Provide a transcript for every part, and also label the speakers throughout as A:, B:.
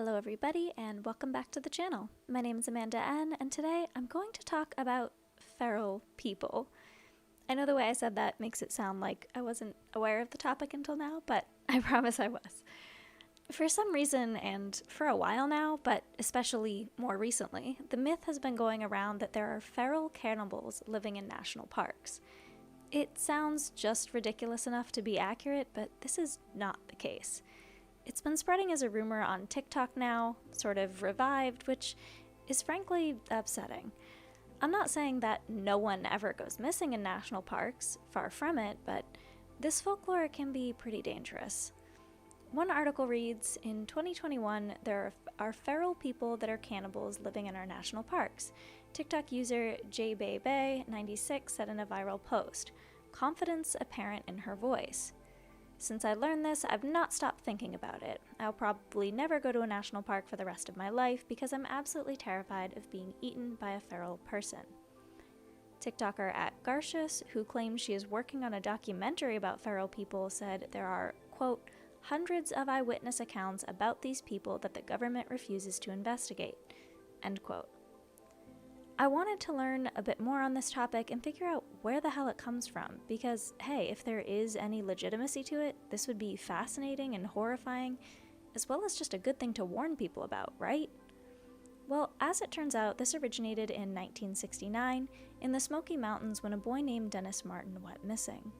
A: Hello everybody and welcome back to the channel. My name is Amanda N and today I'm going to talk about feral people. I know the way I said that makes it sound like I wasn't aware of the topic until now, but I promise I was. For some reason and for a while now, but especially more recently, the myth has been going around that there are feral cannibals living in national parks. It sounds just ridiculous enough to be accurate, but this is not the case. It's been spreading as a rumor on TikTok now, sort of revived, which is frankly upsetting. I'm not saying that no one ever goes missing in national parks, far from it, but this folklore can be pretty dangerous. One article reads, in 2021, there are feral people that are cannibals living in our national parks. TikTok user jbebe96 said in a viral post, confidence apparent in her voice. Since I learned this, I've not stopped thinking about it. I'll probably never go to a national park for the rest of my life because I'm absolutely terrified of being eaten by a feral person. TikToker @Garcious, who claims she is working on a documentary about feral people, said there are, quote, hundreds of eyewitness accounts about these people that the government refuses to investigate, end quote. I wanted to learn a bit more on this topic and figure out where the hell it comes from, because, hey, if there is any legitimacy to it, this would be fascinating and horrifying, as well as just a good thing to warn people about, right? Well, as it turns out, this originated in 1969 in the Smoky Mountains when a boy named Dennis Martin went missing.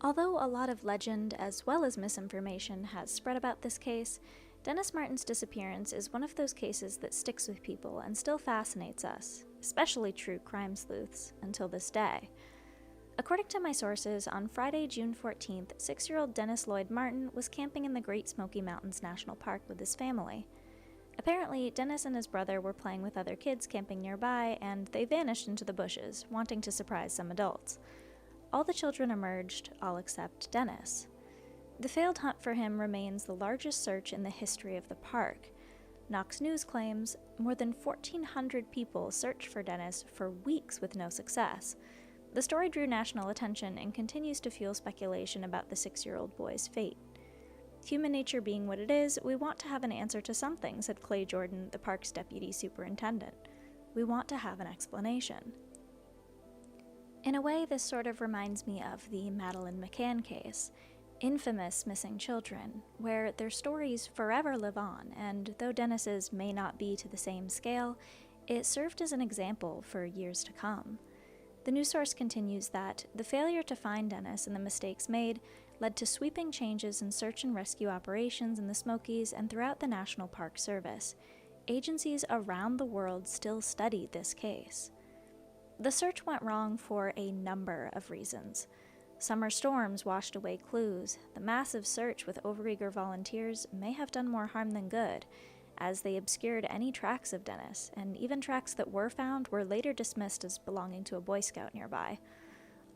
A: Although a lot of legend as well as misinformation has spread about this case, Dennis Martin's disappearance is one of those cases that sticks with people and still fascinates us, especially true crime sleuths, until this day. According to my sources, on Friday, June 14th, 6-year-old Dennis Lloyd Martin was camping in the Great Smoky Mountains National Park with his family. Apparently, Dennis and his brother were playing with other kids camping nearby, and they vanished into the bushes, wanting to surprise some adults. All the children emerged, all except Dennis. The failed hunt for him remains the largest search in the history of the park. Knox News claims more than 1,400 people searched for Dennis for weeks with no success. The story drew national attention and continues to fuel speculation about the 6-year-old boy's fate. Human nature being what it is, we want to have an answer to something, said Clay Jordan, the park's deputy superintendent. We want to have an explanation. In a way, this sort of reminds me of the Madeleine McCann case. Infamous missing children, where their stories forever live on, and though Dennis's may not be to the same scale, it served as an example for years to come. The news source continues that the failure to find Dennis and the mistakes made led to sweeping changes in search and rescue operations in the Smokies and throughout the National Park Service. Agencies around the world still study this case. The search went wrong for a number of reasons. Summer storms washed away clues. The massive search with overeager volunteers may have done more harm than good, as they obscured any tracks of Dennis, and even tracks that were found were later dismissed as belonging to a Boy Scout nearby.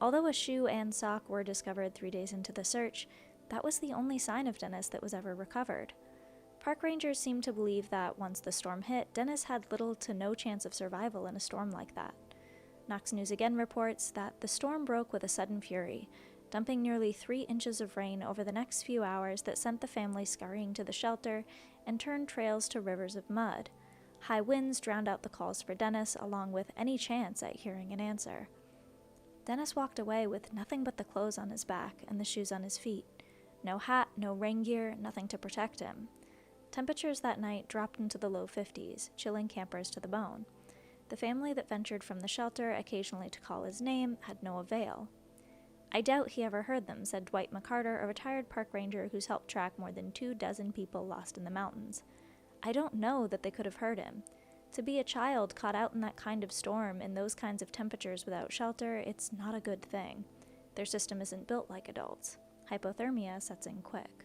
A: Although a shoe and sock were discovered 3 days into the search, that was the only sign of Dennis that was ever recovered. Park rangers seem to believe that once the storm hit, Dennis had little to no chance of survival in a storm like that. Knox News again reports that the storm broke with a sudden fury, dumping nearly 3 inches of rain over the next few hours that sent the family scurrying to the shelter and turned trails to rivers of mud. High winds drowned out the calls for Dennis, along with any chance at hearing an answer. Dennis walked away with nothing but the clothes on his back and the shoes on his feet. No hat, no rain gear, nothing to protect him. Temperatures that night dropped into the low 50s, chilling campers to the bone. The family that ventured from the shelter occasionally to call his name had no avail. I doubt he ever heard them, said Dwight McCarter, a retired park ranger who's helped track more than 24 people lost in the mountains. I don't know that they could have heard him. To be a child caught out in that kind of storm in those kinds of temperatures without shelter, it's not a good thing. Their system isn't built like adults. Hypothermia sets in quick.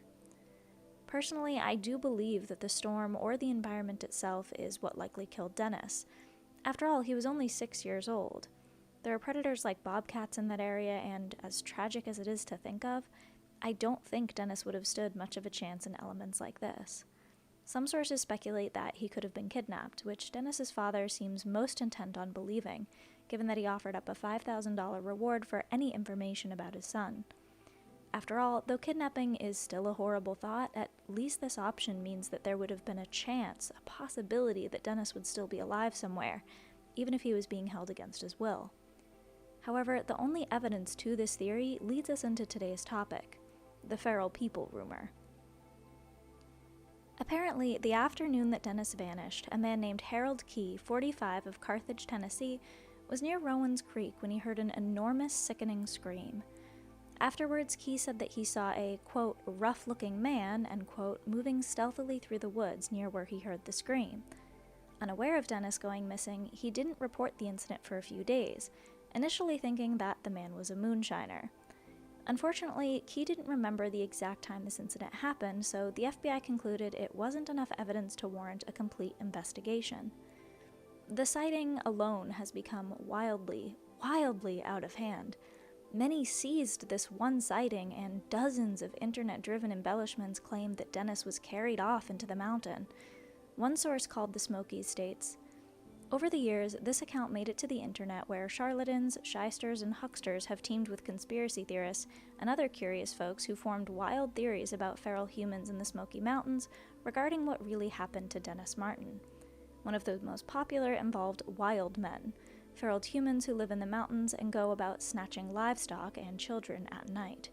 A: Personally, I do believe that the storm or the environment itself is what likely killed Dennis. After all, he was only 6 years old. There are predators like bobcats in that area, and as tragic as it is to think of, I don't think Dennis would have stood much of a chance in elements like this. Some sources speculate that he could have been kidnapped, which Dennis's father seems most intent on believing, given that he offered up a $5,000 reward for any information about his son. After all, though kidnapping is still a horrible thought, at least this option means that there would have been a chance, a possibility that Dennis would still be alive somewhere, even if he was being held against his will. However, the only evidence to this theory leads us into today's topic, the feral people rumor. Apparently, the afternoon that Dennis vanished, a man named Harold Key, 45, of Carthage, Tennessee, was near Rowan's Creek when he heard an enormous, sickening scream. Afterwards, Key said that he saw a, quote, rough-looking man, end quote, moving stealthily through the woods near where he heard the scream. Unaware of Dennis going missing, he didn't report the incident for a few days, initially thinking that the man was a moonshiner. Unfortunately, Key didn't remember the exact time this incident happened, so the FBI concluded it wasn't enough evidence to warrant a complete investigation. The sighting alone has become wildly out of hand. Many seized this one sighting, and dozens of internet-driven embellishments claimed that Dennis was carried off into the mountain. One source called the Smokies states, "Over the years, this account made it to the internet where charlatans, shysters, and hucksters have teamed with conspiracy theorists and other curious folks who formed wild theories about feral humans in the Smoky Mountains regarding what really happened to Dennis Martin. One of the most popular involved wild men, feral humans who live in the mountains and go about snatching livestock and children at night.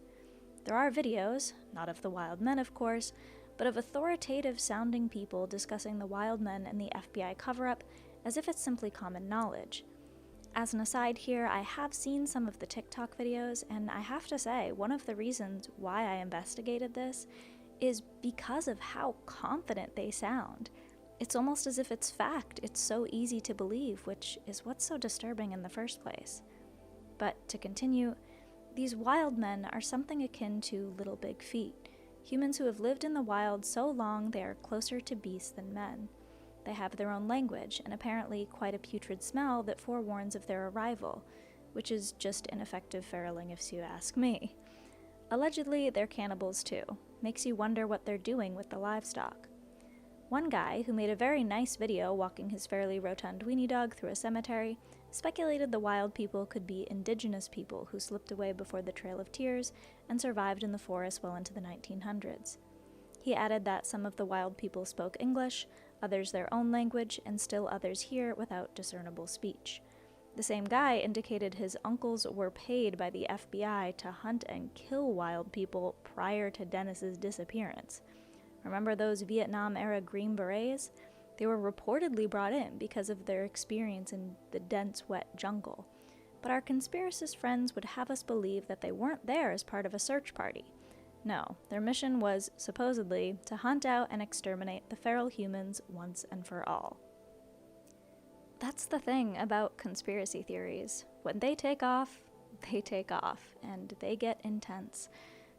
A: There are videos, not of the wild men of course, but of authoritative-sounding people discussing the wild men and the FBI cover-up as if it's simply common knowledge. As an aside here, I have seen some of the TikTok videos, and I have to say, one of the reasons why I investigated this is because of how confident they sound. It's almost as if it's fact. It's so easy to believe, which is what's so disturbing in the first place. But to continue, these wild men are something akin to Little Big Feet, humans who have lived in the wild so long they are closer to beasts than men. They have their own language, and apparently quite a putrid smell that forewarns of their arrival, which is just ineffective feraling if you ask me. Allegedly, they're cannibals too. Makes you wonder what they're doing with the livestock. One guy, who made a very nice video walking his fairly rotund weenie dog through a cemetery, speculated the wild people could be indigenous people who slipped away before the Trail of Tears and survived in the forest well into the 1900s. He added that some of the wild people spoke English, others their own language, and still others here without discernible speech. The same guy indicated his uncles were paid by the FBI to hunt and kill wild people prior to Dennis's disappearance. Remember those Vietnam-era Green Berets? They were reportedly brought in because of their experience in the dense, wet jungle. But our conspiracist friends would have us believe that they weren't there as part of a search party. No, their mission was, supposedly, to hunt out and exterminate the feral humans once and for all. That's the thing about conspiracy theories. When they take off, and they get intense.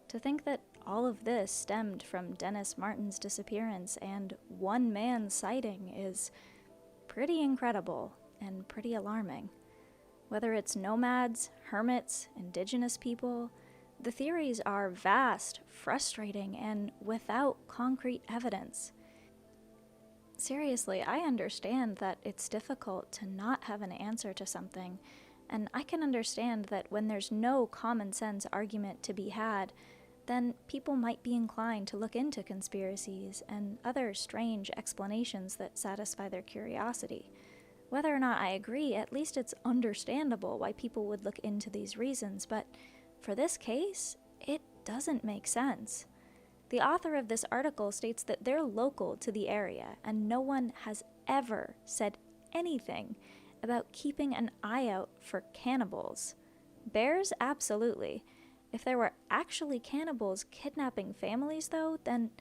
A: To think that all of this stemmed from Dennis Martin's disappearance and one man's sighting is pretty incredible and pretty alarming. Whether it's nomads, hermits, indigenous people, the theories are vast, frustrating, and without concrete evidence. Seriously, I understand that it's difficult to not have an answer to something, and I can understand that when there's no common sense argument to be had, then people might be inclined to look into conspiracies and other strange explanations that satisfy their curiosity. Whether or not I agree, at least it's understandable why people would look into these reasons, but for this case, it doesn't make sense. The author of this article states that they're local to the area, and no one has ever said anything about keeping an eye out for cannibals. Bears, absolutely. If there were actually cannibals kidnapping families, though, then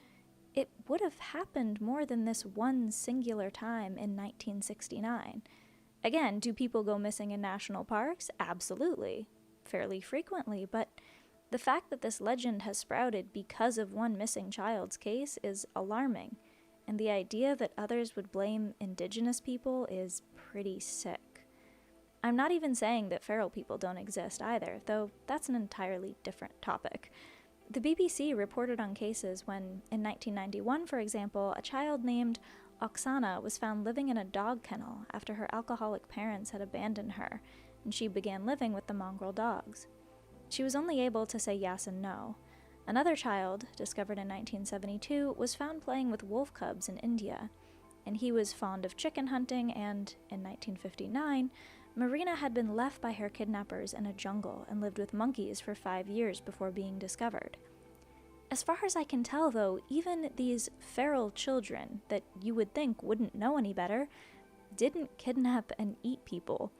A: it would have happened more than this one singular time in 1969. Again, do people go missing in national parks? Absolutely. Fairly frequently, but the fact that this legend has sprouted because of one missing child's case is alarming, and the idea that others would blame indigenous people is pretty sick. I'm not even saying that feral people don't exist either, though that's an entirely different topic. The BBC reported on cases when, in 1991 for example, a child named Oksana was found living in a dog kennel after her alcoholic parents had abandoned her, and she began living with the mongrel dogs. She was only able to say yes and no. Another child, discovered in 1972, was found playing with wolf cubs in India, and he was fond of chicken hunting, and in 1959, Marina had been left by her kidnappers in a jungle and lived with monkeys for 5 years before being discovered. As far as I can tell, though, even these feral children that you would think wouldn't know any better didn't kidnap and eat people,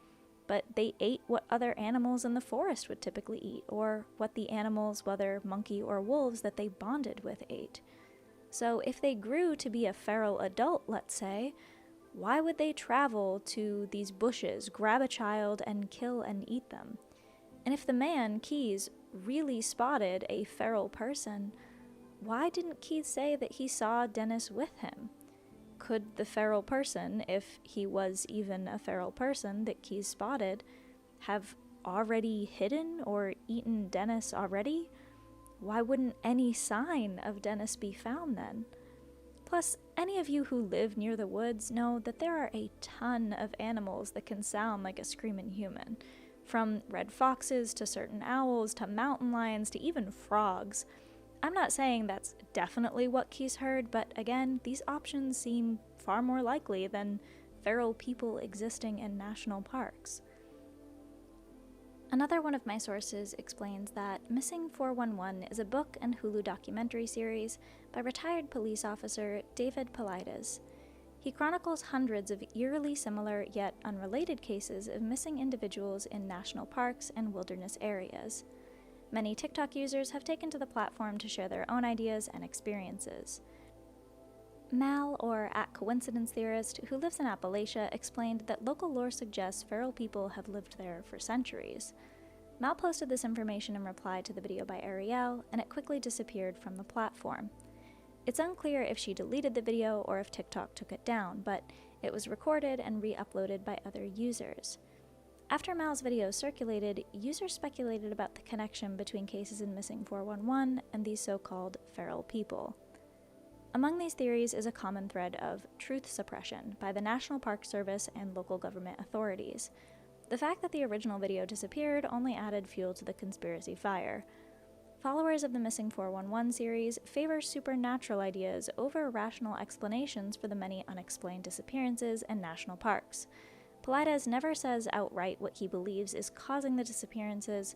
A: but they ate what other animals in the forest would typically eat, or what the animals, whether monkey or wolves, that they bonded with ate. So if they grew to be a feral adult, let's say, why would they travel to these bushes, grab a child, and kill and eat them? And if the man, Keyes, really spotted a feral person, why didn't Keyes say that he saw Dennis with him? Could the feral person, if he was even a feral person that Keyes spotted, have already hidden or eaten Dennis already? Why wouldn't any sign of Dennis be found then? Plus, any of you who live near the woods know that there are a ton of animals that can sound like a screaming human. From red foxes to certain owls to mountain lions to even frogs. I'm not saying that's definitely what Keyes heard, but again, these options seem far more likely than feral people existing in national parks. Another one of my sources explains that Missing 411 is a book and Hulu documentary series by retired police officer David Paulides. He chronicles hundreds of eerily similar yet unrelated cases of missing individuals in national parks and wilderness areas. Many TikTok users have taken to the platform to share their own ideas and experiences. Mal, or @coincidence theorist, who lives in Appalachia, explained that local lore suggests feral people have lived there for centuries. Mal posted this information in reply to the video by Ariel, and it quickly disappeared from the platform. It's unclear if she deleted the video or if TikTok took it down, but it was recorded and re-uploaded by other users. After Mal's video circulated, users speculated about the connection between cases in Missing 411 and these so-called feral people. Among these theories is a common thread of truth suppression by the National Park Service and local government authorities. The fact that the original video disappeared only added fuel to the conspiracy fire. Followers of the Missing 411 series favor supernatural ideas over rational explanations for the many unexplained disappearances in national parks. Paulides never says outright what he believes is causing the disappearances,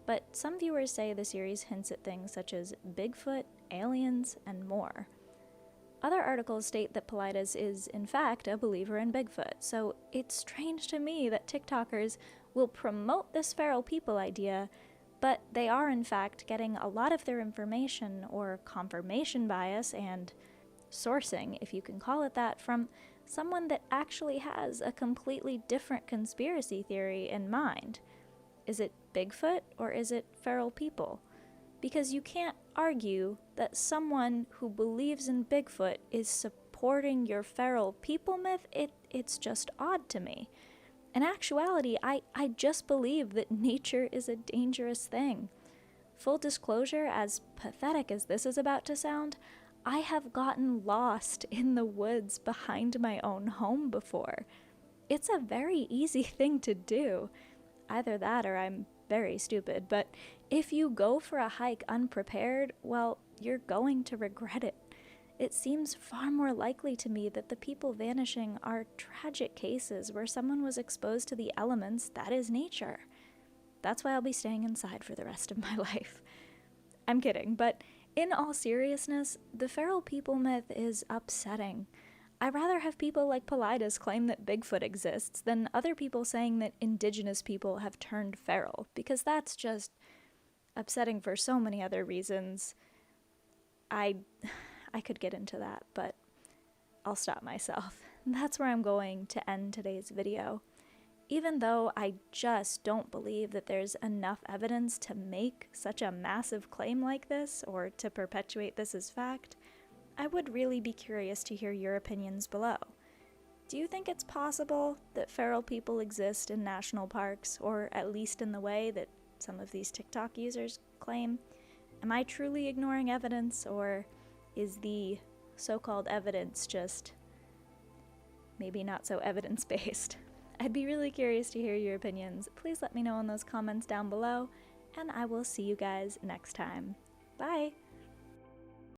A: but some viewers say the series hints at things such as Bigfoot, aliens, and more. Other articles state that Paulides is, in fact, a believer in Bigfoot, so it's strange to me that TikTokers will promote this feral people idea, but they are, in fact, getting a lot of their information or confirmation bias and sourcing, if you can call it that, from someone that actually has a completely different conspiracy theory in mind. Is it Bigfoot or is it feral people? Because you can't argue that someone who believes in Bigfoot is supporting your feral people myth. It's just odd to me. In actuality, I just believe that nature is a dangerous thing. Full disclosure, as pathetic as this is about to sound, I have gotten lost in the woods behind my own home before. It's a very easy thing to do. Either that or I'm very stupid, but if you go for a hike unprepared, well, you're going to regret it. It seems far more likely to me that the people vanishing are tragic cases where someone was exposed to the elements that is nature. That's why I'll be staying inside for the rest of my life. I'm kidding, but in all seriousness, the feral people myth is upsetting. I'd rather have people like Paulides claim that Bigfoot exists than other people saying that indigenous people have turned feral, because that's just upsetting for so many other reasons. I could get into that, but I'll stop myself. That's where I'm going to end today's video. Even though I just don't believe that there's enough evidence to make such a massive claim like this, or to perpetuate this as fact, I would really be curious to hear your opinions below. Do you think it's possible that feral people exist in national parks, or at least in the way that some of these TikTok users claim? Am I truly ignoring evidence, or is the so-called evidence just maybe not so evidence-based? I'd be really curious to hear your opinions. Please let me know in those comments down below, and I will see you guys next time. Bye!